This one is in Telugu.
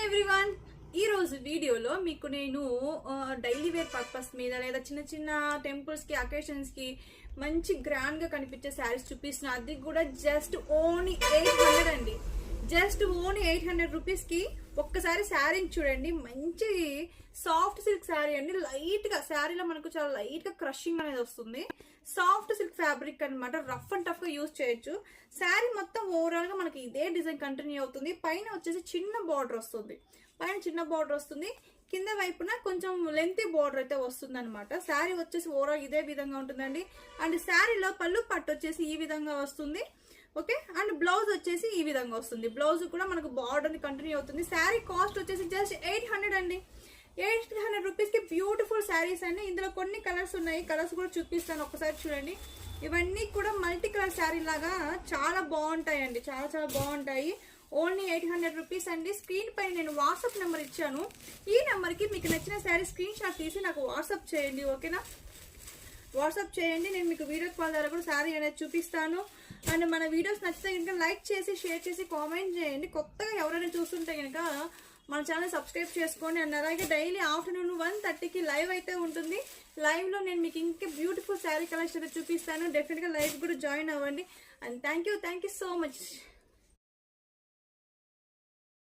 ఎవ్రీవన్, ఈ రోజు వీడియోలో మీకు నేను డైలీ వేర్ పర్పస్ మీద లేదా చిన్న చిన్న టెంపుల్స్ కి అకేషన్స్ కి మంచి గ్రాండ్ గా కనిపించే శారీస్ చూపిస్తున్నా. అది కూడా జస్ట్ ఓన్లీ 800 అండి. జస్ట్ ఓన్లీ 800 రూపీస్ కి ఒక్కసారి శారీని చూడండి. మంచి సాఫ్ట్ సిల్క్ శారీ అండి. లైట్ గా శారీలో మనకు చాలా లైట్ గా క్రషింగ్ అనేది వస్తుంది. సాఫ్ట్ సిల్క్ ఫ్యాబ్రిక్ అనమాట. రఫ్ అండ్ టఫ్ గా యూజ్ చేయొచ్చు. శారీ మొత్తం ఓవరాల్ గా మనకి ఇదే డిజైన్ కంటిన్యూ అవుతుంది. పైన వచ్చేసి చిన్న బార్డర్ వస్తుంది. కింద వైపున కొంచెం లెంతీ బార్డర్ అయితే వస్తుంది అనమాట. శారీ వచ్చేసి ఓవరాల్ ఇదే విధంగా ఉంటుందండి. అండ్ శారీలో పళ్ళు పట్టు వచ్చేసి ఈ విధంగా వస్తుంది. ఓకే, అండ్ బ్లౌజ్ వచ్చేసి ఈ విధంగా వస్తుంది. బ్లౌజ్ కూడా మనకు బార్డర్ కంటిన్యూ అవుతుంది. శారీ కాస్ట్ వచ్చేసి జస్ట్ 800 అండి. 800 రూపీస్ కి బ్యూటిఫుల్ శారీస్ అండి. ఇందులో కొన్ని కలర్స్ ఉన్నాయి. కలర్స్ కూడా చూపిస్తాను, ఒకసారి చూడండి. ఇవన్నీ కూడా మల్టీ కలర్ శారీ లాగా చాలా బాగుంటాయండి. చాలా బాగుంటాయి. ఓన్లీ 800 రూపీస్ అండి. స్క్రీన్ పైన నేను వాట్సాప్ నెంబర్ ఇచ్చాను. ఈ నెంబర్ కి మీకు నచ్చిన శారీ స్క్రీన్ షాట్ తీసి నాకు వాట్సాప్ చేయండి. ఓకేనా, వాట్సాప్ చేయండి. నేను మీకు వీడియో కాల్ ద్వారా కూడా శారీ అనేది చూపిస్తాను. అండ్ మన వీడియోస్ నచ్చితే కనుక లైక్ చేసి, షేర్ చేసి, కామెంట్ చేయండి. కొత్తగా ఎవరైనా చూస్తుంటే కనుక మన ఛానల్ సబ్స్క్రైబ్ చేసుకోండి. అండ్ అలాగే డైలీ ఆఫ్టర్నూన్ 1:30కి లైవ్ అయితే ఉంటుంది. లైవ్ లో నేను మీకు ఇంకా బ్యూటిఫుల్ శారీ కలెక్షన్ అయితే చూపిస్తాను. డెఫినెట్ గా లైవ్ కూడా జాయిన్ అవ్వండి. And thank you so much.